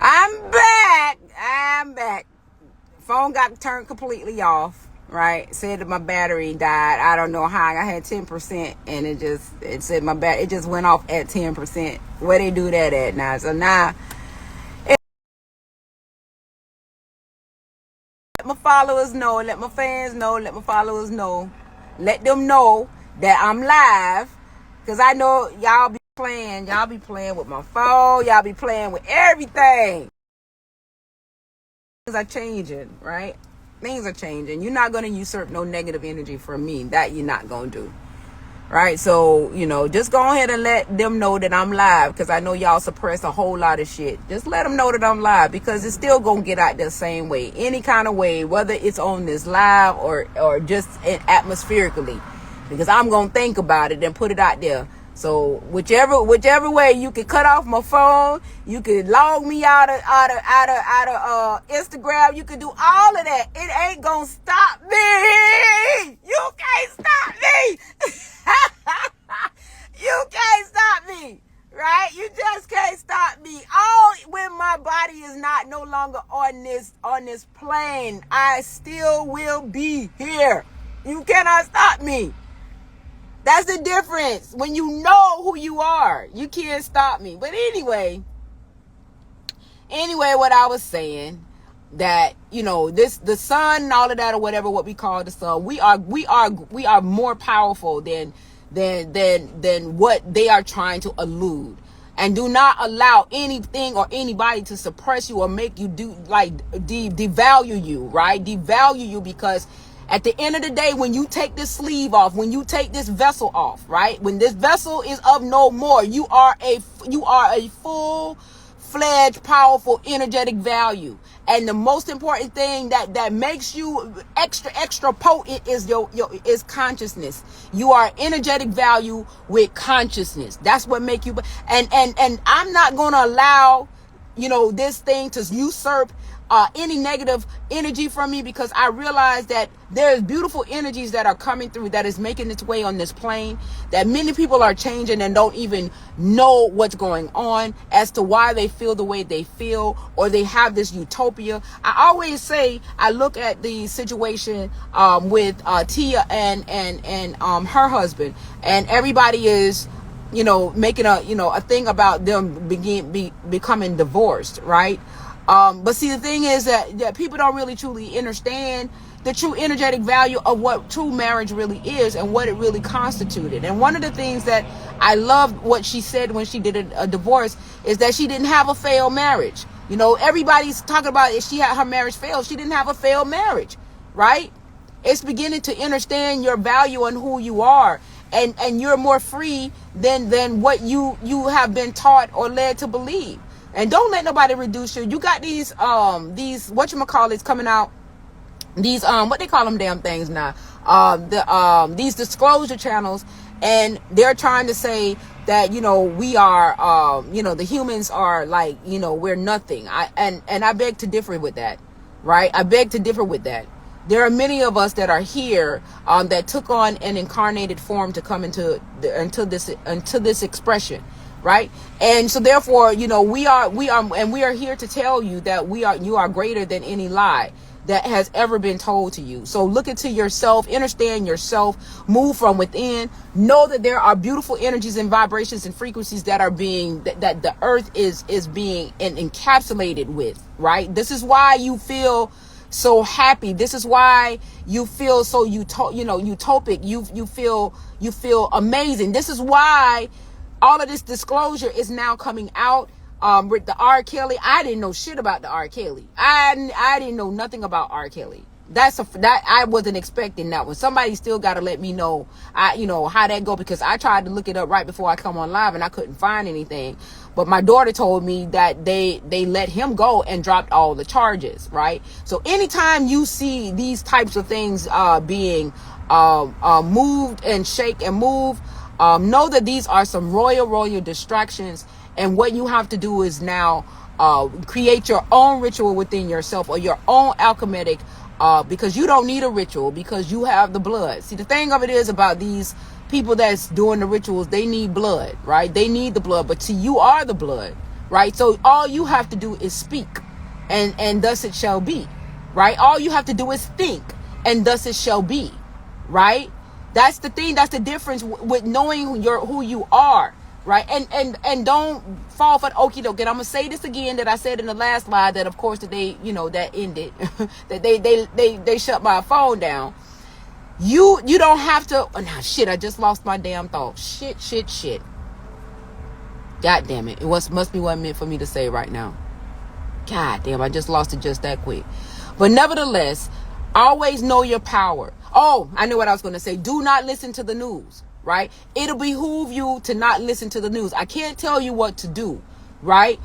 I'm back. I'm back. Phone got turned completely off, right? Said that my battery died. I don't know how. I had 10% and it said it just went off at 10%. Where they do that at now? So now let my followers know, let my fans know, let my followers know. Let them know that I'm live. Cause I know y'all be playing with my phone, y'all be playing with everything. Things are changing, right? Things are changing. You're not going to usurp no negative energy from me. That you're not going to do, right? So, just go ahead and let them know that I'm live, because I know y'all suppress a whole lot of shit. Just let them know that I'm live, because it's still going to get out the same way, any kind of way, whether it's on this live or just atmospherically, because I'm going to think about it and put it out there. So whichever way, you could cut off my phone, you could log me out of Instagram, you could do all of that. It ain't gonna stop me. You can't stop me. You can't stop me, right? You just can't stop me. All when my body is no longer on this plane, I still will be here. You cannot stop me. That's the difference. When you know who you are, you can't stop me. But anyway, what I was saying, that the sun and all of that, or whatever what we call the sun, we are more powerful than what they are trying to elude. And do not allow anything or anybody to suppress you or make you devalue you, right? Devalue you, because at the end of the day, when you take this sleeve off, when you take this vessel off, right? When this vessel is of no more, you are a full-fledged, powerful, energetic value. And the most important thing that makes you extra potent is consciousness. You are energetic value with consciousness. That's what make you. And I'm not going to allow, this thing to usurp any negative energy from me, because I realize that there's beautiful energies that are coming through, that is making its way on this plane, that many people are changing and don't even know what's going on as to why they feel the way they feel, or they have this utopia. I always say, I look at the situation with Tia and her husband, and everybody is making a thing about them becoming divorced, right? But see, the thing is that people don't really truly understand the true energetic value of what true marriage really is and what it really constituted. And one of the things that I loved what she said when she did a divorce is that she didn't have a failed marriage. Everybody's talking about if her marriage failed. She didn't have a failed marriage, right? It's beginning to understand your value and who you are. And you're more free than what you have been taught or led to believe. And don't let nobody reduce you. You got these whatchamacallits coming out. These what they call them damn things now. These disclosure channels, and they're trying to say that we are the humans are like we're nothing. I beg to differ with that, right? I beg to differ with that. There are many of us that are here that took on an incarnated form to come into this expression. Right. And so therefore, we are here to tell you that you are greater than any lie that has ever been told to you. So look into yourself, understand yourself, move from within, know that there are beautiful energies and vibrations and frequencies that are that the earth is being encapsulated with, right? This is why you feel so happy. This is why you feel so utopic. You feel amazing. This is why all of this disclosure is now coming out with the R. Kelly. I didn't know shit about the R. Kelly. I didn't know nothing about R. Kelly. That I wasn't expecting that one. Somebody still got to let me know, how that go, because I tried to look it up right before I come on live and I couldn't find anything. But my daughter told me that they let him go and dropped all the charges, right? So anytime you see these types of things being moved and shake and move, know that these are some royal distractions, and what you have to do is now create your own ritual within yourself, or your own alchemic, because you don't need a ritual, because you have the blood. See, the thing of it is about these people that's doing the rituals, they need blood, right? They need the blood, but see, you are the blood, right? So all you have to do is speak, and thus it shall be, right? All you have to do is think, and thus it shall be, right? That's the thing. That's the difference with knowing who you are, right? And don't fall for the okie doke. And I'm gonna say this again that I said in the last slide, that of course that they, that ended, that they shut my phone down. You don't have to. Oh, nah, shit! I just lost my damn thought. Shit. God damn it! It must be what meant for me to say right now. God damn! I just lost it just that quick. But nevertheless, always know your power. Oh, I knew what I was going to say. Do not listen to the news, right? It'll behoove you to not listen to the news. I can't tell you what to do, right?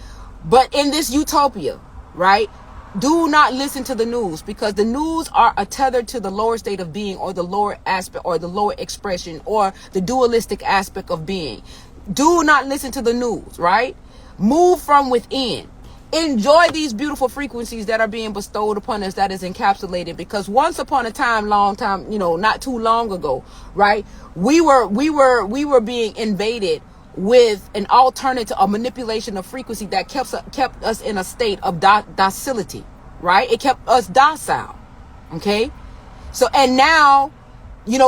But in this utopia, right? Do not listen to the news, because the news are a tether to the lower state of being, or the lower aspect, or the lower expression, or the dualistic aspect of being. Do not listen to the news, right? Move from within. Enjoy these beautiful frequencies that are being bestowed upon us, that is encapsulated, because once upon a time, long time, not too long ago, right? We were being invaded with an alternative, a manipulation of frequency that kept us in a state of docility, right? It kept us docile. Okay. So, and now,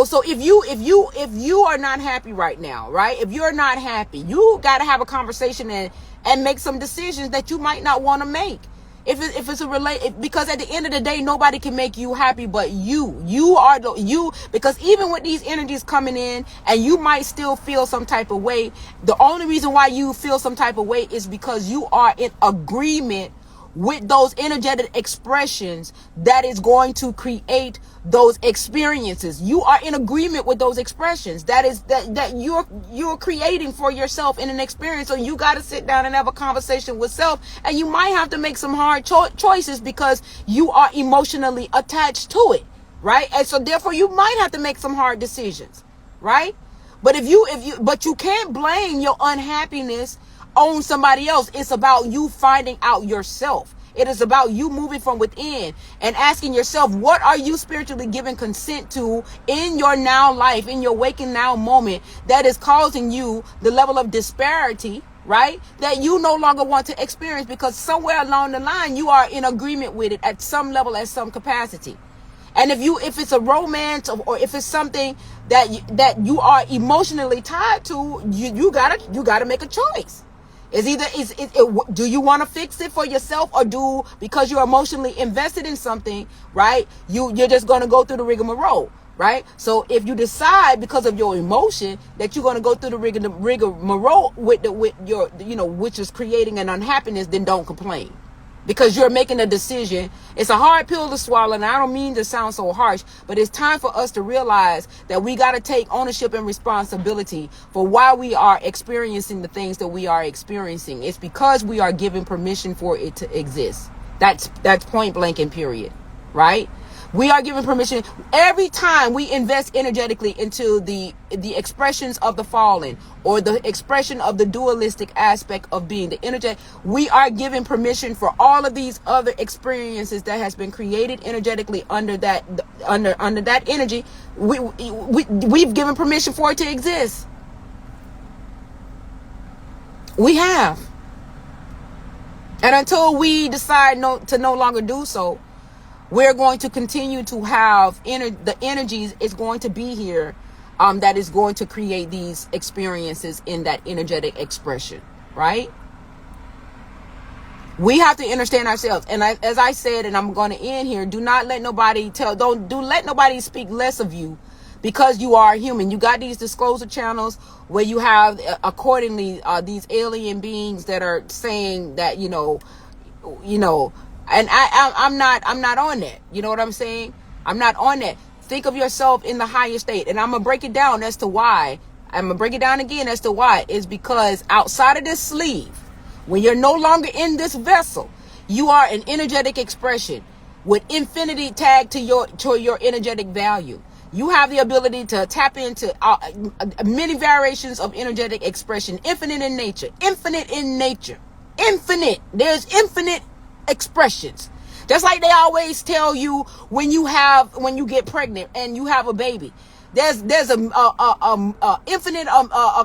so if you are not happy right now, right? If you're not happy, you got to have a conversation and make some decisions that you might not want to make. If it's because at the end of the day, nobody can make you happy but you are because even with these energies coming in, and you might still feel some type of way, the only reason why you feel some type of way is because you are in agreement with those energetic expressions that is going to create those experiences. You are in agreement with those expressions that you're creating for yourself in an experience. So you got to sit down and have a conversation with self, and you might have to make some hard choices because you are emotionally attached to it, right? And so therefore you might have to make some hard decisions, right? But but you can't blame your unhappiness on somebody else. It's about you finding out yourself. It is about you moving from within and asking yourself, what are you spiritually giving consent to in your now life, in your waking now moment, that is causing you the level of disparity, right? That you no longer want to experience, because somewhere along the line, you are in agreement with it at some level, at some capacity. And if it's a romance, or if it's something that you are emotionally tied to, you gotta make a choice. Do you want to fix it for yourself, or because you're emotionally invested in something, right? You're just going to go through the rigmarole, right? So if you decide because of your emotion that you're going to go through the rigmarole with your, which is creating an unhappiness, then don't complain. Because you're making a decision. It's a hard pill to swallow, and I don't mean to sound so harsh, but it's time for us to realize that we got to take ownership and responsibility for why we are experiencing the things that we are experiencing. It's because we are given permission for it to exist. That's point blank and period, right? We are given permission every time we invest energetically into the expressions of the fallen, or the expression of the dualistic aspect of being, the energy. We are given permission for all of these other experiences that has been created energetically under that energy. We've given permission for it to exist. We have. And until we decide to no longer do so, we're going to continue to have the energies is going to be here, that is going to create these experiences in that energetic expression, right? We have to understand ourselves. And as I said, and I'm going to end here, do not let nobody let nobody speak less of you because you are human. You got these disclosure channels where you have accordingly these alien beings that are saying that, and I'm not on that. You know what I'm saying? I'm not on that. Think of yourself in the higher state. And I'm going to break it down as to why. I'm going to break it down again as to why. It's because outside of this sleeve, when you're no longer in this vessel, you are an energetic expression with infinity tagged to your energetic value. You have the ability to tap into many variations of energetic expression. Infinite in nature. Infinite. There's infinite expressions. Just like they always tell you when you get pregnant and you have a baby, There's infinite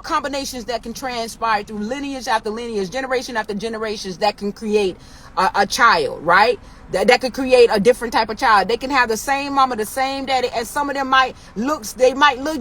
combinations that can transpire through lineage after lineage, generation after generations, that can create a child, right? That could create a different type of child. They can have the same mama, the same daddy, and some of them might look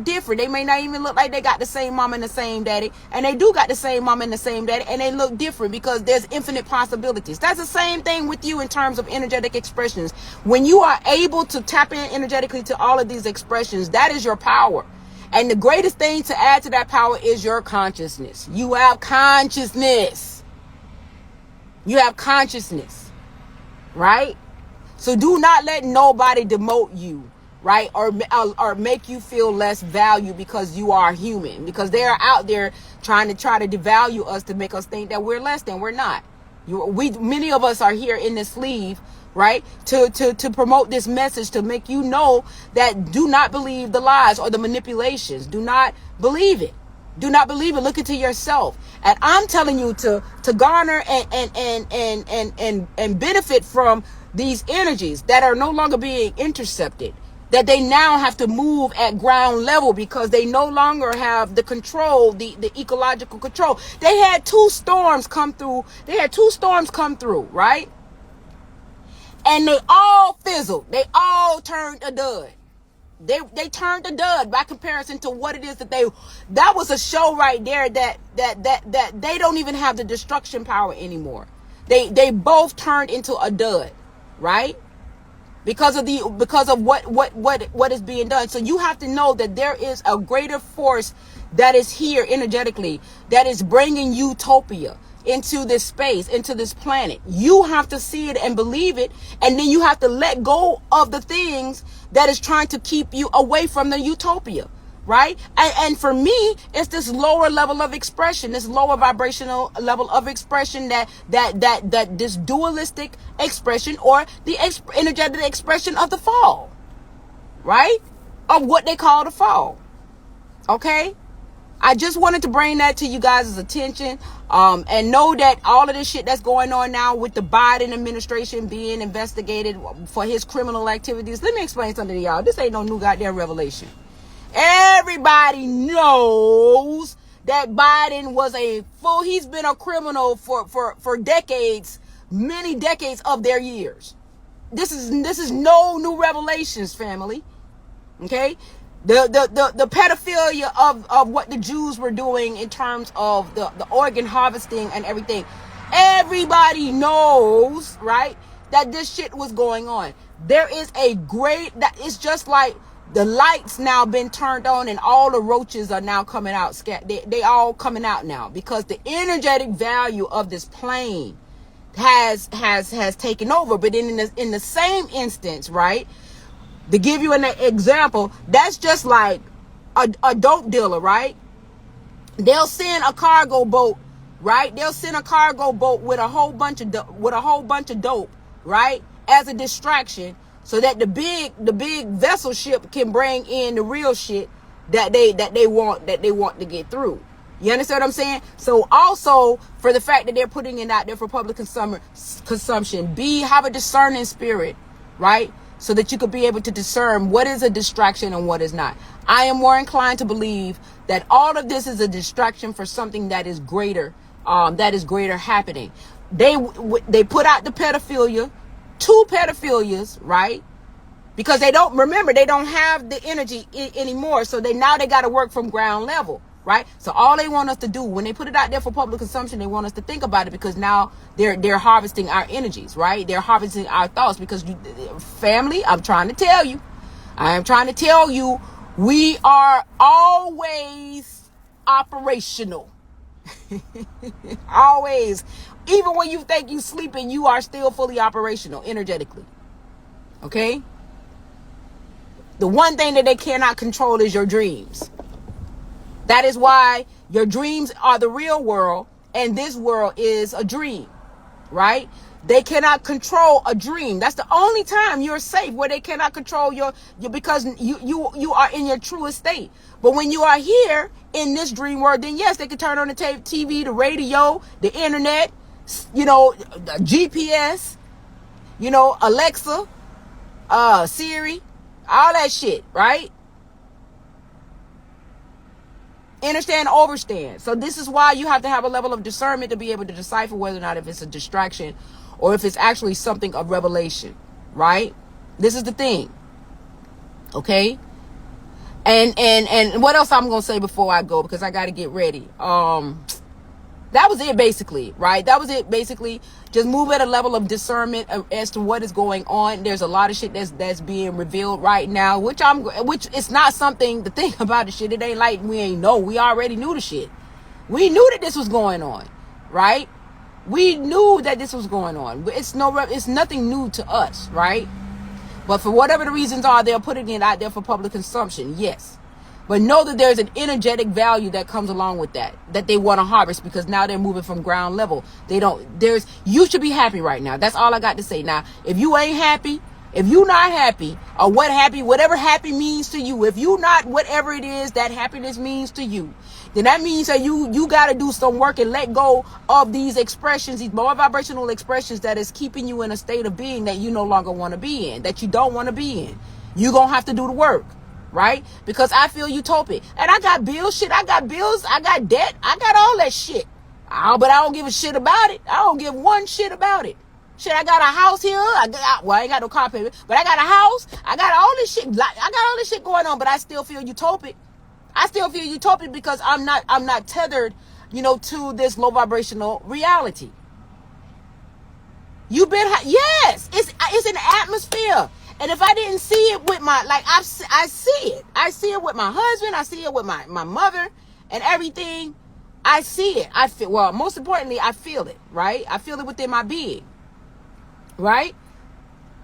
different. They may not even look like they got the same mama and the same daddy, and they do got the same mama and the same daddy, and they look different because there's infinite possibilities. That's the same thing with you in terms of energetic expressions. When you are able to tap in energetically to all of these expressions, that is your power. And the greatest thing to add to that power is your consciousness. You have consciousness. You have consciousness. Right? So do not let nobody demote you, right? Or make you feel less value because you are human, because they are out there trying to devalue us to make us think that we're less than. We're not. Many of us are here in this sleeve, right? To promote this message, to make you know that do not believe the lies or the manipulations. Do not believe it. Do not believe it. Look into yourself. And I'm telling you to garner and benefit from these energies that are no longer being intercepted, that they now have to move at ground level because they no longer have the control, the ecological control. They had two storms come through. Right? And they all fizzled. They all turned a dud. They turned a dud by comparison to what it is that was a show right there that they don't even have the destruction power anymore. They both turned into a dud, right? Because of what is being done. So you have to know that there is a greater force that is here energetically, that is bringing utopia into this space, into this planet. You have to see it and believe it, and then you have to let go of the things that is trying to keep you away from the utopia, right? And for me, it's this lower level of expression, this lower vibrational level of expression, that this dualistic expression, or the energetic expression of the fall, right? Of what they call the fall. Okay? I just wanted to bring that to you guys' attention, and know that all of this shit that's going on now with the Biden administration being investigated for his criminal activities. Let me explain something to y'all. This ain't no new goddamn revelation. Everybody knows that Biden was he's been a criminal for decades, many decades of their years. This is no new revelations, family. Okay? The pedophilia of what the Jews were doing in terms of the organ harvesting and everything. Everybody knows, right, that this shit was going on. There is that it's just like the lights now been turned on and all the roaches are now coming out. They all coming out now because the energetic value of this plane has taken over. But in the same instance, right, to give you an example, that's just like a dope dealer, right? They'll send a cargo boat, right? They'll send a cargo boat with a whole bunch of dope, right? As a distraction, so that the big vessel ship can bring in the real shit that they want to get through. You understand what I'm saying? So also, for the fact that they're putting it out there for public consumption, have a discerning spirit, right? So that you could be able to discern what is a distraction and what is not. I am more inclined to believe that all of this is a distraction for something that is greater happening. They put out the pedophilia, 2 pedophilias, right? Because they don't have the energy anymore. So they got to work from ground level, right? So all they want us to do when they put it out there for public consumption, they want us to think about it, because now they're harvesting our energies, right? They're harvesting our thoughts, because family, I am trying to tell you, we are always operational. Always. Even when you think you sleeping, you are still fully operational energetically. Okay? The one thing that they cannot control is your dreams. That is why your dreams are the real world, and this world is a dream, right? They cannot control a dream. That's the only time you're safe, where they cannot control your because you are in your truest state. But when you are here in this dream world, then yes, they can turn on the TV, the radio, the internet, GPS, Alexa, Siri, all that shit, right? Understand, overstand. So this is why you have to have a level of discernment to be able to decipher whether or not if it's a distraction or if it's actually something of revelation, right? This is the thing. Okay? And what else I'm going to say before I go, because I got to get ready. That was it basically, right? That was it basically. Just move at a level of discernment as to what is going on. There's a lot of shit that's being revealed right now, which it's not something to think about the shit. It ain't like we ain't know. We already knew the shit. We knew that this was going on, right? We knew that this was going on. It's nothing new to us, right? But for whatever the reasons are, they're putting it out there for public consumption. Yes. But know that there's an energetic value that comes along with that they want to harvest, because now they're moving from ground level. You should be happy right now. That's all I got to say. Now, if you ain't happy, if you not happy, or whatever happy means to you, if you not whatever it is that happiness means to you, then that means that you got to do some work and let go of these expressions, these more vibrational expressions that is keeping you in a state of being that you no longer want to be in, that you don't want to be in. You're going to have to do the work. Right? Because I feel utopic. And I got bills, I got debt, I got all that shit. But I don't give a shit about it. I don't give one shit about it. Shit, I got a house here. I ain't got no car payment, but I got a house. I got all this shit. I got all this shit going on, but I still feel utopic. I still feel utopic because I'm not tethered, to this low vibrational reality. Yes, it's an atmosphere. And if I didn't see it with I see it. I see it with my husband. I see it with my mother and everything. I see it. Most importantly, I feel it, right? I feel it within my being, right?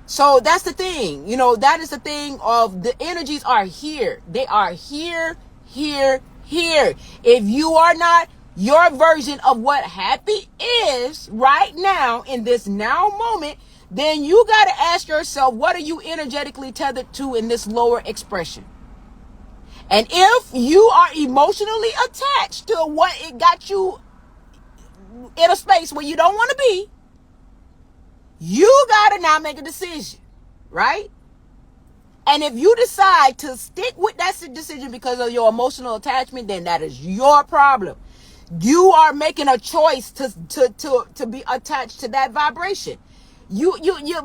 So that's the thing. That is the thing of the energies are here. They are here. If you are not your version of what happy is right now in this now moment, then you got to ask yourself, what are you energetically tethered to in this lower expression? And if you are emotionally attached to what it got you in a space where you don't want to be, you got to now make a decision, right? And if you decide to stick with that decision because of your emotional attachment, then that is your problem. You are making a choice to be attached to that vibration. You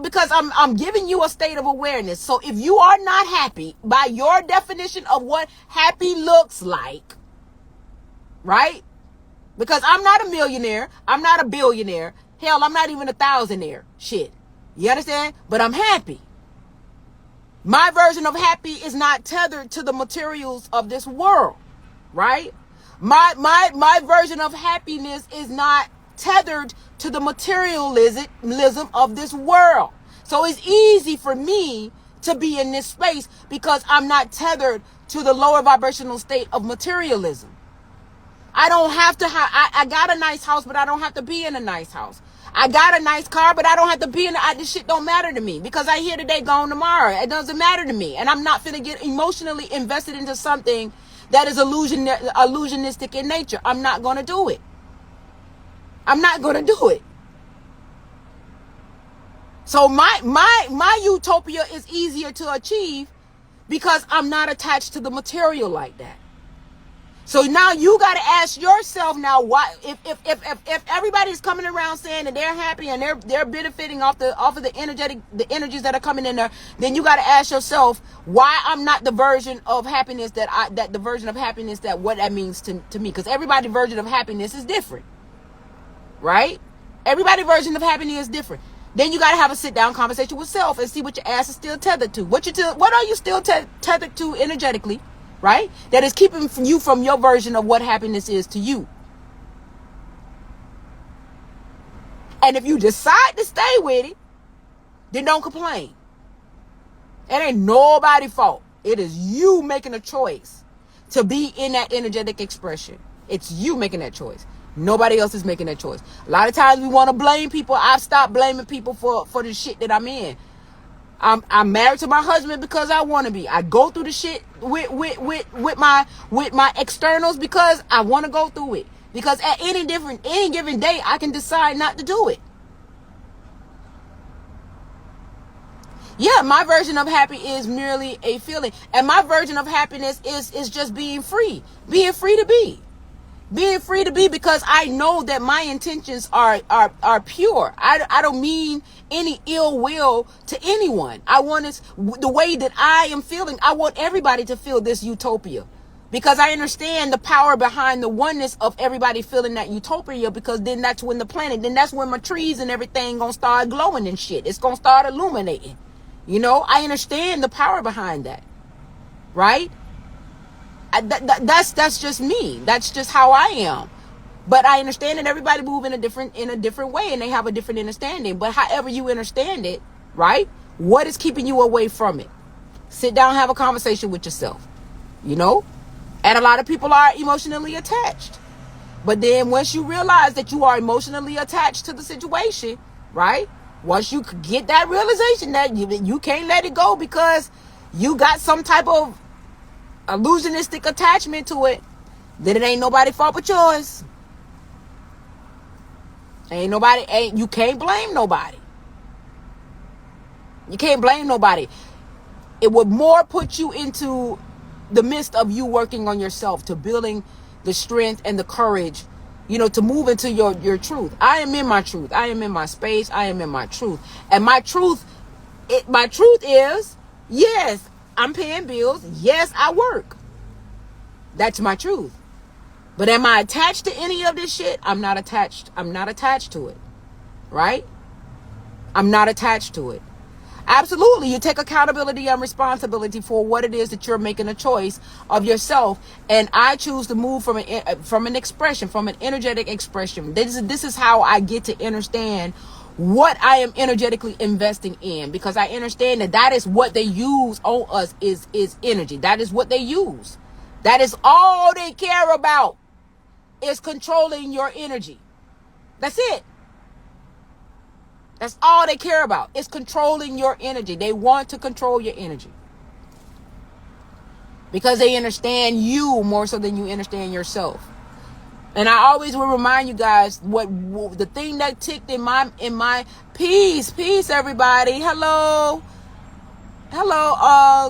because I'm giving you a state of awareness. So if you are not happy by your definition of what happy looks like, right? Because I'm not a millionaire, I'm not a billionaire, hell, I'm not even a thousandaire. Shit. You understand? But I'm happy. My version of happy is not tethered to the materials of this world, right? My version of happiness is not tethered to the materialism of this world. So it's easy for me to be in this space because I'm not tethered to the lower vibrational state of materialism. I don't have to I got a nice house, but I don't have to be in a nice house. I got a nice car, but I don't have to be in this shit don't matter to me because I here today, gone tomorrow. It doesn't matter to me. And I'm not finna get emotionally invested into something that is illusionistic in nature. I'm not going to do it. I'm not going to do it. So my utopia is easier to achieve because I'm not attached to the material like that. So now you got to ask yourself now, why if everybody's coming around saying that they're happy and they're benefiting off of the energies that are coming in there, then you got to ask yourself why I'm not the version of happiness that what that means to me, because everybody's version of happiness is different. Right? Everybody's version of happiness is different. Then you got to have a sit down conversation with self and see what your ass is still tethered to. What are you still tethered to energetically, right? That is keeping you from your version of what happiness is to you. And if you decide to stay with it, then don't complain. It ain't nobody's fault. It is you making a choice to be in that energetic expression. It's you making that choice. Nobody else is making that choice. A lot of times we want to blame people. I've stopped blaming people for the shit that I'm in. I'm married to my husband because I want to be. I go through the shit with my externals because I want to go through it. Because at any given day, I can decide not to do it. Yeah, my version of happy is merely a feeling. And my version of happiness is just being free. Being free to be. Being free to be, because I know that my intentions are pure. I don't mean any ill will to anyone. I want it the way that I am feeling. I want everybody to feel this utopia, because I understand the power behind the oneness of everybody feeling that utopia, because then that's when that's when my trees and everything gonna start glowing and shit. It's gonna start illuminating. You know, I understand the power behind that, right? That's just me. That's just how I am. But I understand that everybody move in a different way, and they have a different understanding. But however you understand it, right? What is keeping you away from it? Sit down, have a conversation with yourself. You know? And a lot of people are emotionally attached. But then once you realize that you are emotionally attached to the situation, right? Once you get that realization that you can't let it go because you got some type of illusionistic attachment to it, then it ain't nobody's fault but yours. You can't blame nobody. You can't blame nobody. It would more put you into the midst of you working on yourself, to building the strength and the courage, you know, to move into your truth. I am in my truth. I am in my space. I am in my truth. And my truth is, yes, I'm paying bills. Yes, I work. That's my truth. But am I attached to any of this shit? I'm not attached. I'm not attached to it. Right? I'm not attached to it. Absolutely. You take accountability and responsibility for what it is that you're making a choice of yourself. And I choose to move from an expression, from an energetic expression. This is how I get to understand what I am energetically investing in, because I understand that is what they use on us is energy. That is what they use. That is all they care about, is controlling your energy. That's it. That's all they care about, is controlling your energy. They want to control your energy because they understand you more so than you understand yourself. And I always will remind you guys what the thing that ticked in my peace, everybody. Hello,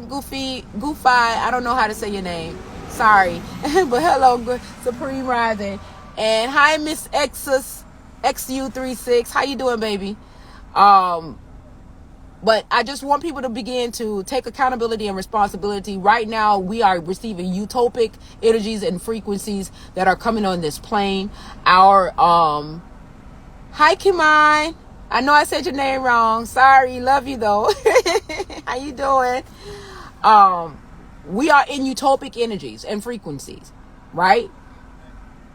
Goofy. I don't know how to say your name. Sorry, but hello, Supreme Rising, and hi, Miss XU36. How you doing, baby? But I just want people to begin to take accountability and responsibility. Right now, we are receiving utopic energies and frequencies that are coming on this plane. Hi, Kimine. I know I said your name wrong. Sorry. Love you, though. How you doing? We are in utopic energies and frequencies, right?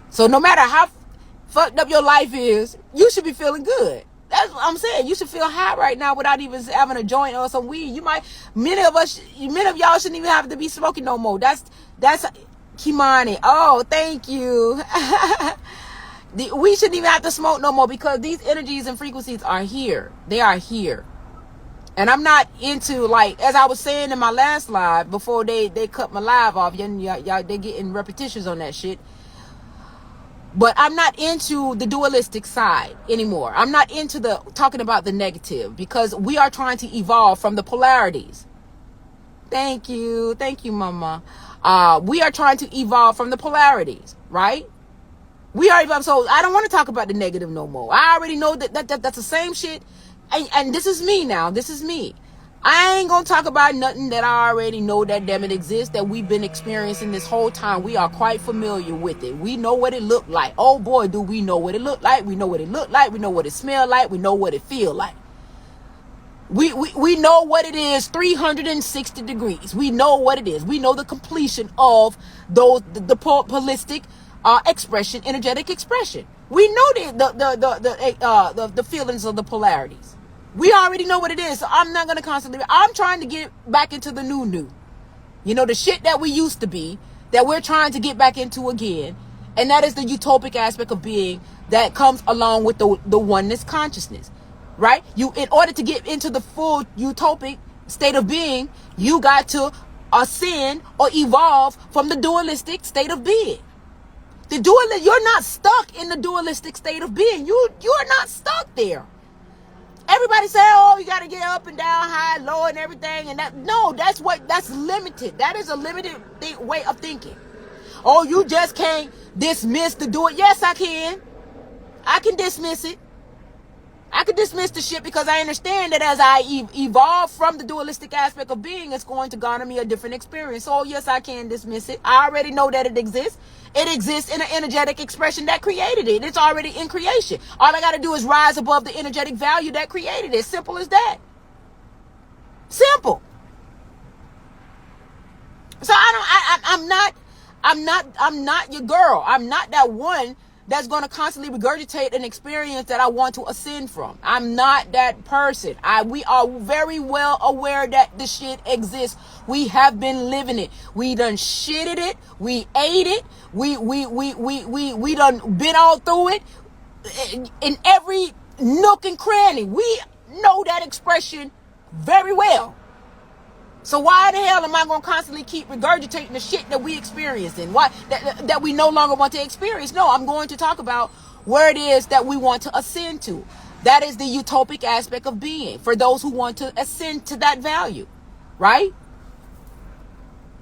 So no matter how fucked up your life is, you should be feeling good. That's what I'm saying. You should feel high right now without even having a joint or some weed. Many of y'all shouldn't even have to be smoking no more. That's Kimani. Oh, thank you. We shouldn't even have to smoke no more, because these energies and frequencies are here. They are here. And I'm not into, like, as I was saying in my last live, before they cut my live off, y'all they getting repetitions on that shit. But I'm not into the dualistic side anymore. I'm not into talking about the negative, because we are trying to evolve from the polarities. Thank you, Mama. We are trying to evolve from the polarities, right? We are evolving. So I don't want to talk about the negative no more. I already know that's the same shit. And this is me now. This is me. I ain't gonna talk about nothing that I already know that damn it exists, that we've been experiencing this whole time. We are quite familiar with it. We know what it looked like. Oh boy, do we know what it looked like. We know what it looked like. We know what it smelled like. We know what it feel like. We know what it is 360 degrees. We know what it is. We know the completion of the holistic expression, energetic expression. We know the feelings of the polarities. We already know what it is, so I'm not going to constantly... I'm trying to get back into the new. You know, the shit that we used to be, that we're trying to get back into again. And that is the utopic aspect of being that comes along with the oneness consciousness, right? In order to get into the full utopic state of being, you got to ascend or evolve from the dualistic state of being. You're not stuck in the dualistic state of being. You're not stuck there. Everybody Everybody say, oh, you got to get up and down, high, low, and everything. And that's limited. That is a limited way of thinking. Oh, you just can't dismiss to do it. Yes, I can. I can dismiss it. I could dismiss the shit because I understand that as I evolve from the dualistic aspect of being, it's going to garner me a different experience. So, yes, I can dismiss it. I already know that it exists. It exists in an energetic expression that created it. It's already in creation. All I got to do is rise above the energetic value that created it. Simple as that. Simple. So I'm not your girl. I'm not that one that's going to constantly regurgitate an experience that I want to ascend from. I'm not that person. We are very well aware that the shit exists. We have been living it. We done shitted it. We ate it. We done been all through it in every nook and cranny. We know that expression very well. So why the hell am I going to constantly keep regurgitating the shit that we experiencing? Why that we no longer want to experience? No, I'm going to talk about where it is that we want to ascend to. That is the utopic aspect of being for those who want to ascend to that value, right?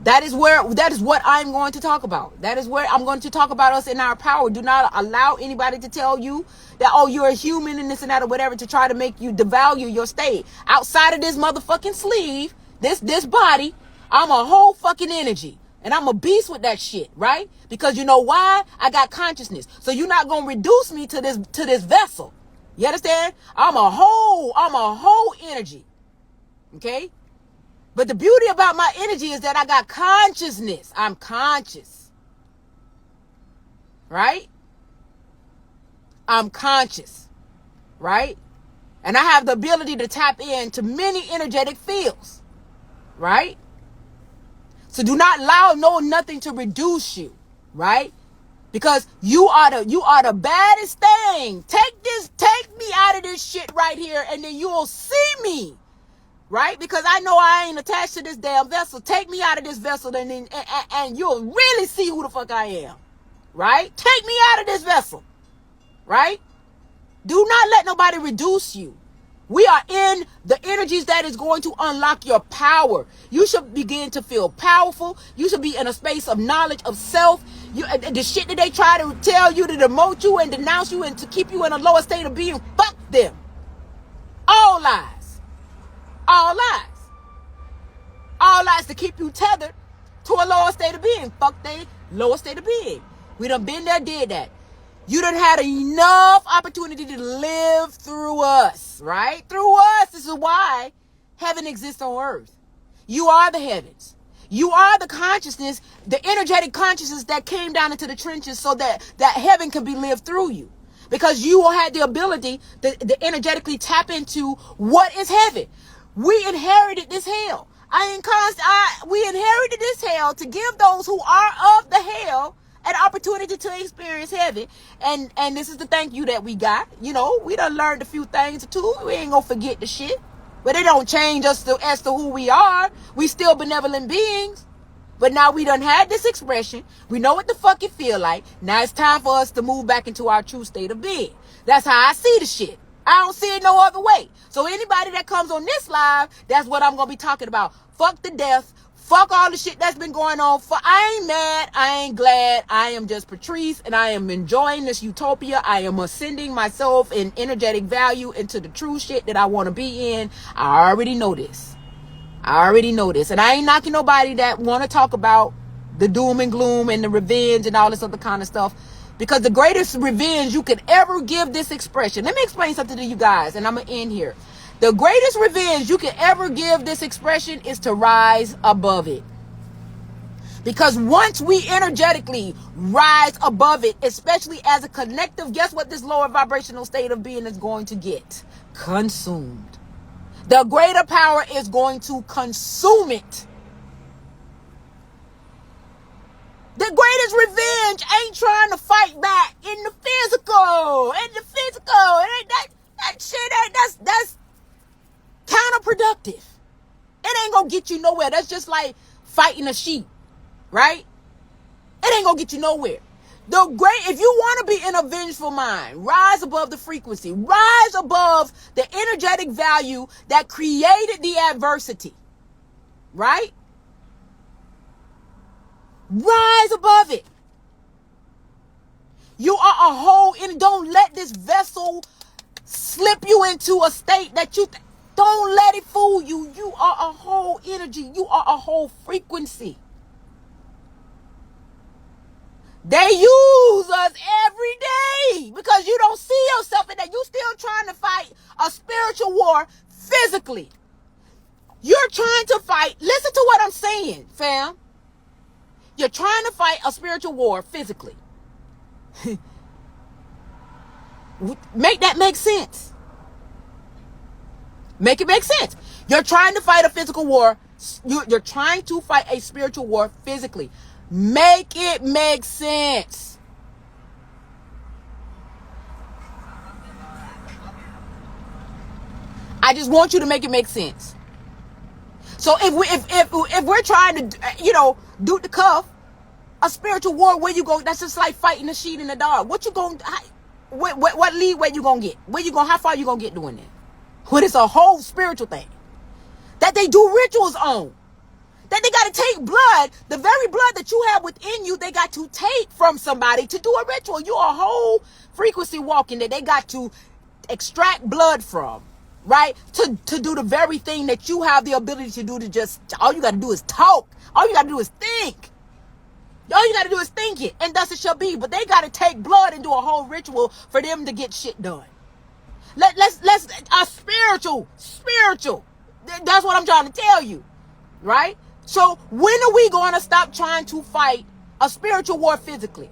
That is what I'm going to talk about. That is where I'm going to talk about us in our power. Do not allow anybody to tell you that, oh, you're a human and this and that or whatever to try to make you devalue your state. Outside of this motherfucking sleeve, this body, I'm a whole fucking energy. And I'm a beast with that shit, right? Because you know why? I got consciousness. So you're not going to reduce me to this vessel. You understand? I'm a whole energy. Okay? But the beauty about my energy is that I got consciousness. I'm conscious. Right? I'm conscious. Right? And I have the ability to tap into many energetic fields. Right? So do not allow nothing to reduce you, right? Because you are the baddest thing. Take me out of this shit right here, and then you'll see me, right? Because I know I ain't attached to this damn vessel. Take me out of this vessel, and you'll really see who the fuck I am, right? Take me out of this vessel, right? Do not let nobody reduce you. We are in the energies that is going to unlock your power. You should begin to feel powerful. You should be in a space of knowledge of self. The shit that they try to tell you to demote you and denounce you and to keep you in a lower state of being, fuck them. All lies. All lies. All lies to keep you tethered to a lower state of being. Fuck they lower state of being. We done been there, did that. You done had enough opportunity to live through us, right? Through us. This is why heaven exists on earth. You are the heavens. You are the consciousness, the energetic consciousness that came down into the trenches so that heaven can be lived through you. Because you will have the ability to energetically tap into what is heaven. We inherited this hell. We inherited this hell to give those who are of the hell an opportunity to experience heaven. And this is the thank you that we got. You know, we done learned a few things too. We ain't gonna forget the shit. But it don't change us as to who we are. We still benevolent beings. But now we done had this expression. We know what the fuck it feel like. Now it's time for us to move back into our true state of being. That's how I see the shit. I don't see it no other way. So anybody that comes on this live, that's what I'm gonna be talking about. Fuck the death. Fuck all the shit that's been going on. I ain't mad. I ain't glad. I am just Patrice, and I am enjoying this utopia. I am ascending myself in energetic value into the true shit that I want to be in. I already know this. And I ain't knocking nobody that want to talk about the doom and gloom and the revenge and all this other kind of stuff. Because the greatest revenge you could ever give this expression. Let me explain something to you guys, and I'm going to end here. The greatest revenge you can ever give this expression is to rise above it. Because once we energetically rise above it, especially as a collective, guess what this lower vibrational state of being is going to get? Consumed. The greater power is going to consume it. The greatest revenge ain't trying to fight back in the physical. It ain't that shit. That's counterproductive. It ain't gonna get you nowhere. That's just like fighting a sheep, right? It ain't gonna get you nowhere. If you want to be in a vengeful mind, rise above the frequency, rise above the energetic value that created the adversity, right? Rise above it. You are a whole, and don't let this vessel slip you into a state that don't let it fool you. You are a whole energy. You are a whole frequency. They use us every day because you don't see yourself in that. You still trying to fight a spiritual war physically. You're trying to fight. Listen to what I'm saying, fam. You're trying to fight a spiritual war physically. Make that make sense. Make it make sense. You're trying to fight a physical war. You're trying to fight a spiritual war physically. Make it make sense. I just want you to make it make sense. So if we're trying to do the cuff, a spiritual war, where you go? That's just like fighting a sheet in the dark. What you going? What leeway you gonna get? How far you gonna get doing that? When it's a whole spiritual thing that they do rituals on. That they got to take blood, the very blood that you have within you, they got to take from somebody to do a ritual. You're a whole frequency walking that they got to extract blood from, right? To do the very thing that you have the ability to do. All you got to do is talk. All you got to do is think. All you got to do is think it, and thus it shall be. But they got to take blood and do a whole ritual for them to get shit done. Let's spiritual. That's what I'm trying to tell you, right? So when are we going to stop trying to fight a spiritual war physically?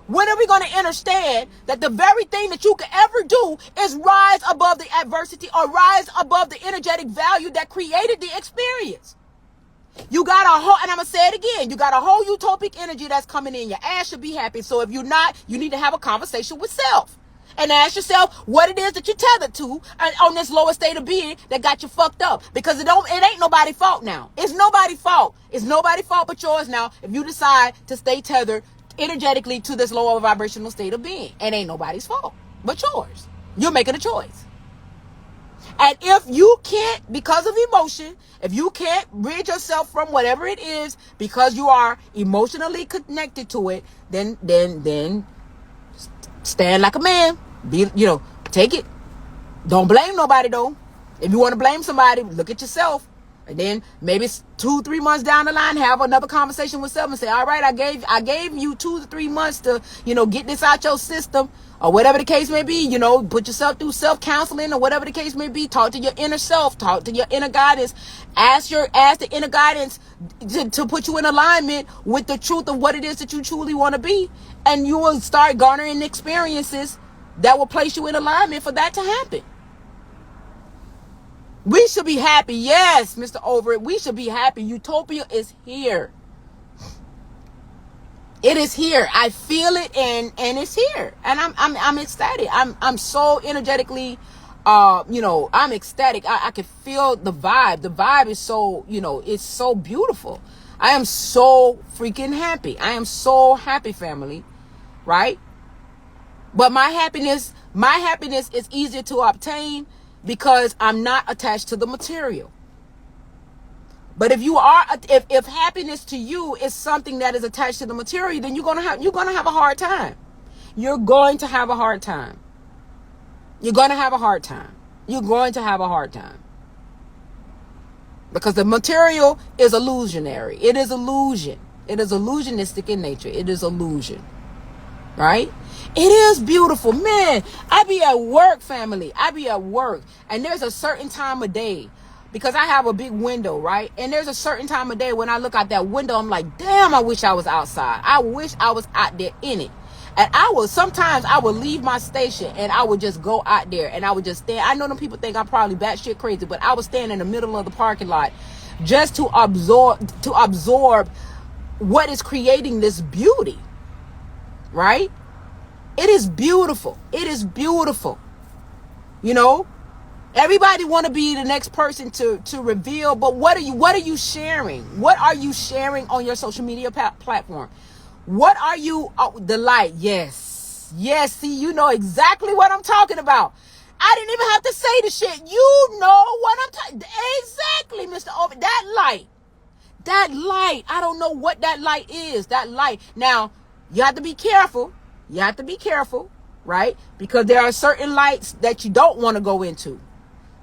When are we going to understand that the very thing that you can ever do is rise above the adversity or rise above the energetic value that created the experience? You got a whole, and I'm going to say it again, you got a whole utopic energy that's coming in. Your ass should be happy. So if you're not, you need to have a conversation with self. And ask yourself what it is that you're tethered to on this lower state of being that got you fucked up. Because it ain't nobody's fault now. It's nobody's fault. It's nobody's fault but yours now if you decide to stay tethered energetically to this lower vibrational state of being. It ain't nobody's fault but yours. You're making a choice. And if you can't, because of emotion, if you can't rid yourself from whatever it is because you are emotionally connected to it, then stand like a man. Take it. Don't blame nobody though. If you want to blame somebody, look at yourself. And then maybe 2-3 months down the line, have another conversation with self and say, all right, I gave you 2 to 3 months to, get this out your system or whatever the case may be, put yourself through self-counseling or whatever the case may be. Talk to your inner self, talk to your inner guidance. Ask the inner guidance to put you in alignment with the truth of what it is that you truly want to be. And you will start garnering experiences that will place you in alignment for that to happen. We should be happy. Yes, Mr. Overett, we should be happy. Utopia is here. It is here. I feel it and it's here. And I'm ecstatic. I'm so energetically I'm ecstatic. I can feel the vibe. The vibe is so, it's so beautiful. I am so freaking happy. I am so happy, family. Right? But my happiness is easier to obtain because I'm not attached to the material. But if happiness to you is something that is attached to the material, then you're gonna have a hard time. You're going to have a hard time. You're going to have a hard time. You're going to have a hard time. Because the material is illusionary. It is illusion. It is illusionistic in nature. It is illusion. Right? It is beautiful. Man, I be at work, family. I be at work. And there's a certain time of day. Because I have a big window, right? And there's a certain time of day when I look out that window, I'm like, damn, I wish I was outside. I wish I was out there in it. And sometimes I would leave my station and I would just go out there and I would just stand. I know them people think I'm probably batshit crazy, but I would stand in the middle of the parking lot just to absorb what is creating this beauty, right? It is beautiful. It is beautiful. Everybody want to be the next person to reveal, but what are you sharing? What are you sharing on your social media platform? What are you? Oh, the light. Yes. Yes. See, you know exactly what I'm talking about. I didn't even have to say the shit. You know what I'm talking. Exactly, Mr. Obi. That light. That light. I don't know what that light is. That light. Now, you have to be careful. You have to be careful, right? Because there are certain lights that you don't want to go into,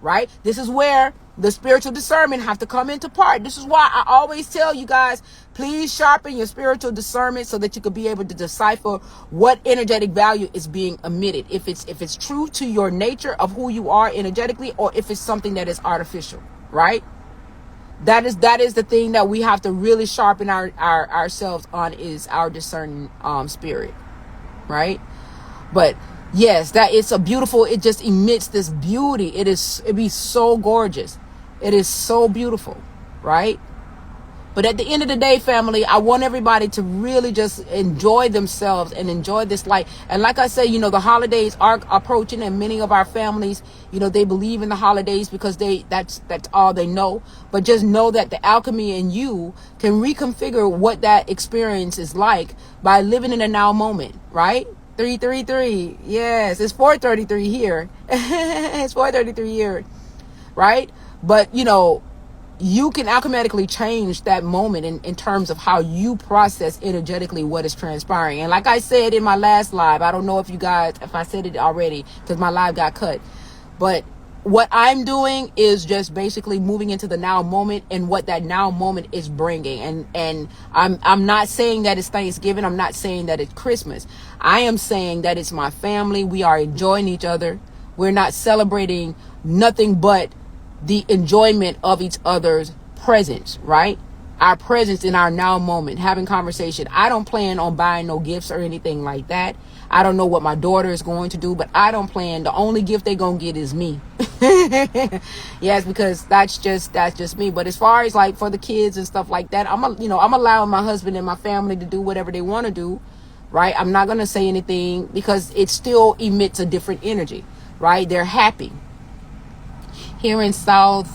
right? This is where the spiritual discernment have to come into part. This is why I always tell you guys, please sharpen your spiritual discernment so that you could be able to decipher what energetic value is being emitted. If it's true to your nature of who you are energetically, or if it's something that is artificial, right? That is the thing that we have to really sharpen ourselves on, is our discerning spirit, right? But yes, that it's a beautiful, it just emits this beauty. It be so gorgeous. It is so beautiful, right? But at the end of the day, family, I want everybody to really just enjoy themselves and enjoy this light. And like I say, you know, the holidays are approaching, and many of our families, you know, they believe in the holidays because that's all they know. But just know that the alchemy in you can reconfigure what that experience is like by living in the now moment, right? 333. Yes, it's 4:33 here. It's 4:33 here, right? But, you know, you can alchematically change that moment in terms of how you process energetically what is transpiring. And like I said in my last live, I don't know if I said it already because my live got cut. But what I'm doing is just basically moving into the now moment and what that now moment is bringing. And I'm not saying that it's Thanksgiving. I'm not saying that it's Christmas. I am saying that it's my family. We are enjoying each other. We're not celebrating nothing but the enjoyment of each other's presence, right? Our presence in our now moment, having conversation. I don't plan on buying no gifts or anything like that. I don't know what my daughter is going to do, but I don't plan. The only gift they're going to get is me. Yes, because that's just me. But as far as like for the kids and stuff like that, I'm allowing my husband and my family to do whatever they want to do, right? I'm not going to say anything because it still emits a different energy, right? They're happy. Here in South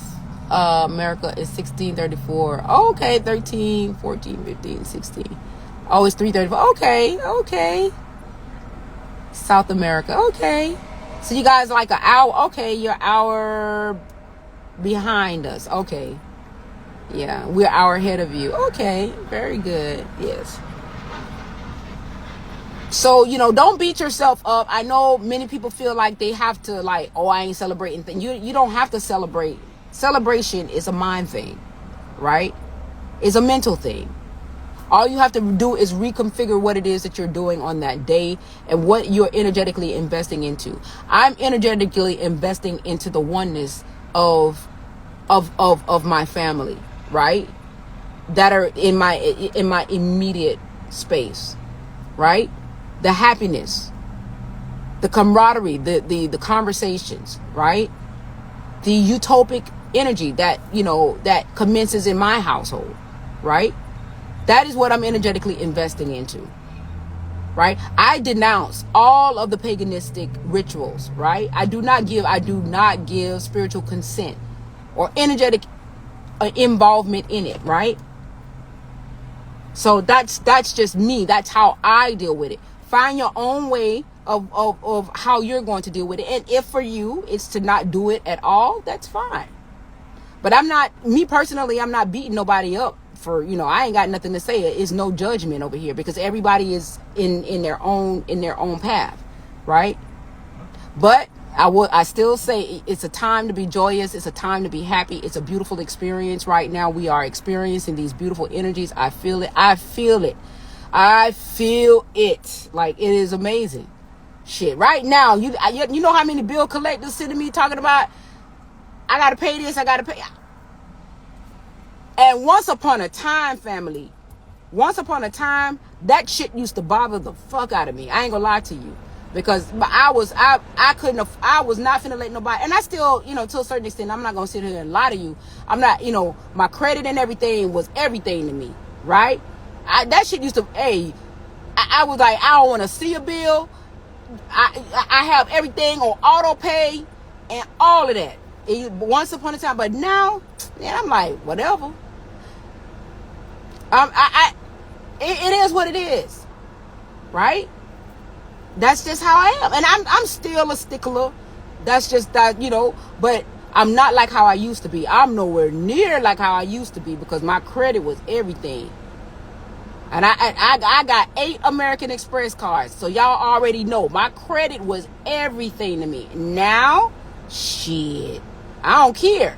America is 1634. Okay, 13, 14, 15, 16. Oh, it's 334. Okay. South America. Okay. So you guys are like an hour. Okay, you're an hour behind us. Okay. Yeah, we're an hour ahead of you. Okay, very good. Yes. So, you know, don't beat yourself up. I know many people feel like they have to like, oh, I ain't celebrating things. You don't have to celebrate. Celebration is a mind thing, right? It's a mental thing. All you have to do is reconfigure what it is that you're doing on that day and what you're energetically investing into. I'm energetically investing into the oneness of my family, right? That are in my immediate space, right? The happiness, the camaraderie, the conversations, right? The utopic energy that, you know, that commences in my household, right? That is what I'm energetically investing into, right? I denounce all of the paganistic rituals, right? I do not give spiritual consent or energetic involvement in it, right? So that's just me. That's how I deal with it. Find your own way of how you're going to deal with it. And if for you it's to not do it at all, that's fine. But I'm not beating nobody up for, you know, I ain't got nothing to say. It's no judgment over here because everybody is in their own path, right? But I still say it's a time to be joyous. It's a time to be happy. It's a beautiful experience right now. We are experiencing these beautiful energies. I feel it. Like, it is amazing. Shit. Right now, you know how many bill collectors sitting me talking about, I got to pay this, I got to pay. And once upon a time, family, that shit used to bother the fuck out of me. I ain't gonna lie to you. Because I was not finna let nobody, and I still, you know, to a certain extent, I'm not gonna sit here and lie to you. I'm not, you know, my credit and everything was everything to me, right? That shit used to, I was like, I don't want to see a bill. I have everything on auto pay and all of that. Once upon a time, but now, man, I'm like, whatever. It is what it is, right? That's just how I am. And I'm still a stickler. That's just that, but I'm not like how I used to be. I'm nowhere near like how I used to be because my credit was everything. And I got 8 American Express cards. So y'all already know my credit was everything to me. Now, shit, I don't care.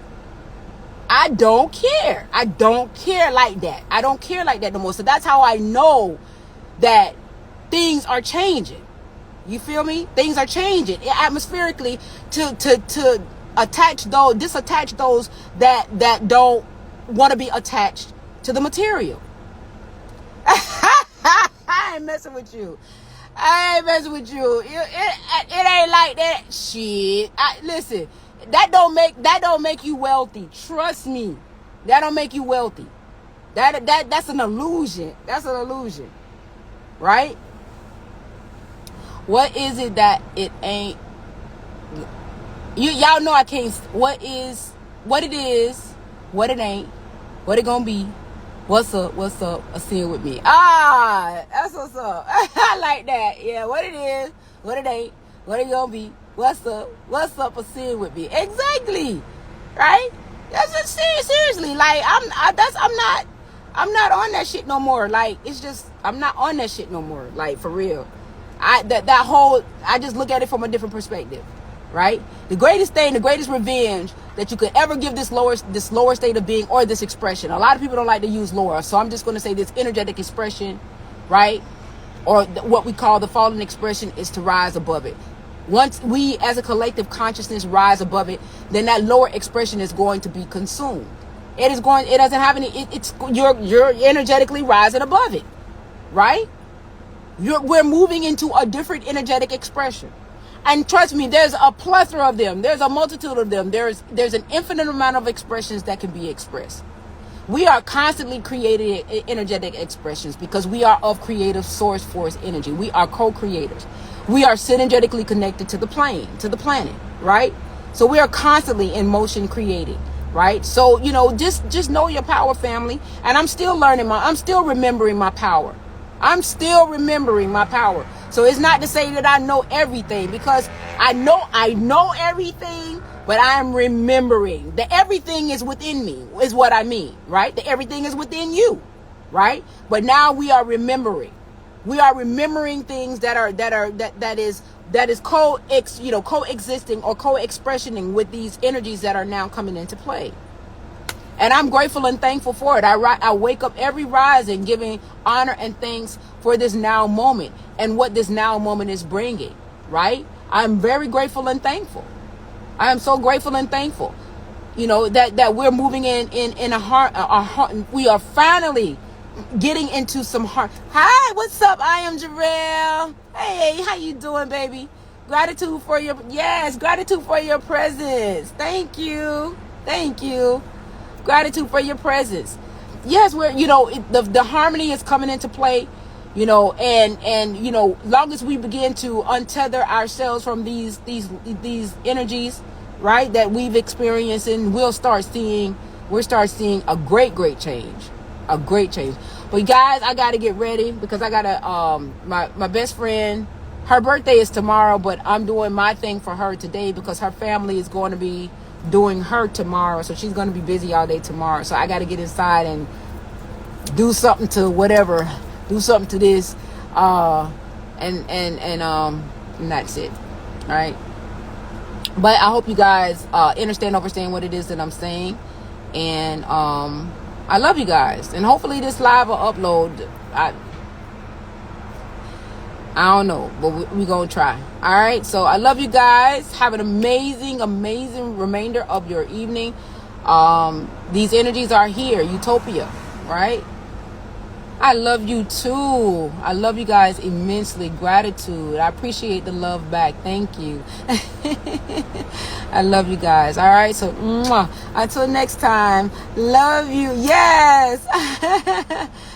I don't care. I don't care like that. I don't care like that no more. So that's how I know that things are changing. You feel me? Things are changing atmospherically to disattach those that don't want to be attached to the material. I ain't messing with you. It ain't like that. Shit. Listen, that don't make you wealthy. Trust me. That don't make you wealthy. That's an illusion. That's an illusion. Right? What is it that it ain't? Y'all know I can't. What it is, what it ain't, what it gonna be. What's up? A sin with me. That's what's up. I like that. Yeah, what it is, what it ain't, what it gonna be. What's up? A sin with me. Exactly. Right? That's just seriously. Like I'm not on that shit no more. Like it's just I'm not on that shit no more. Like for real. I just look at it from a different perspective, right? The greatest revenge that you could ever give this lower state of being or this expression. A lot of people don't like to use lower, so I'm just going to say this energetic expression, right? Or what we call the fallen expression is to rise above it. Once we as a collective consciousness rise above it, then that lower expression is going to be consumed. It doesn't have any, you're energetically rising above it, right? We're moving into a different energetic expression. And trust me, there's a plethora of them. There's a multitude of them. There's an infinite amount of expressions that can be expressed. We are constantly creating energetic expressions because we are of creative source force energy. We are co-creators. We are synergetically connected to the plane, to the planet, right? So we are constantly in motion creating, right? So, just know your power, family. And I'm still I'm still remembering my power. I'm still remembering my power. So it's not to say that I know everything, because I know everything, but I'm remembering. The everything is within me, is what I mean, right? The everything is within you, right? But now we are remembering. We are remembering things that is coexisting or co-expressioning with these energies that are now coming into play. And I'm grateful and thankful for it. I wake up every rising giving honor and thanks for this now moment and what this now moment is bringing, right? I'm very grateful and thankful. I am so grateful and thankful, that we're moving in a heart. We are finally getting into some heart. Hi, what's up? I am Jarrell. Hey, how you doing, baby? Gratitude for your presence. Thank you. Gratitude for your presence. Yes, we're the harmony is coming into play, and long as we begin to untether ourselves from these energies, right, that we've experienced, and we'll start seeing a great change. But guys, I gotta get ready because I gotta my best friend, her birthday is tomorrow, but I'm doing my thing for her today because her family is going to be doing her tomorrow, so she's going to be busy all day tomorrow. So I got to get inside and do something to this, and that's it. All right. But I hope you guys understand what it is that I'm saying, and I love you guys, and hopefully this live will upload. I don't know, but we're going to try. All right. So I love you guys. Have an amazing remainder of your evening. These energies are here. Utopia. Right. I love you too. I love you guys immensely. Gratitude. I appreciate the love back. Thank you. I love you guys. All right. So until next time. Love you. Yes.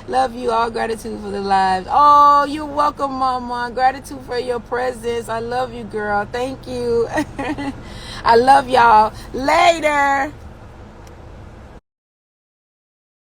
Love you all. Gratitude for the lives. Oh, you're welcome, Mama. Gratitude for your presence. I love you, girl. Thank you. I love y'all. Later.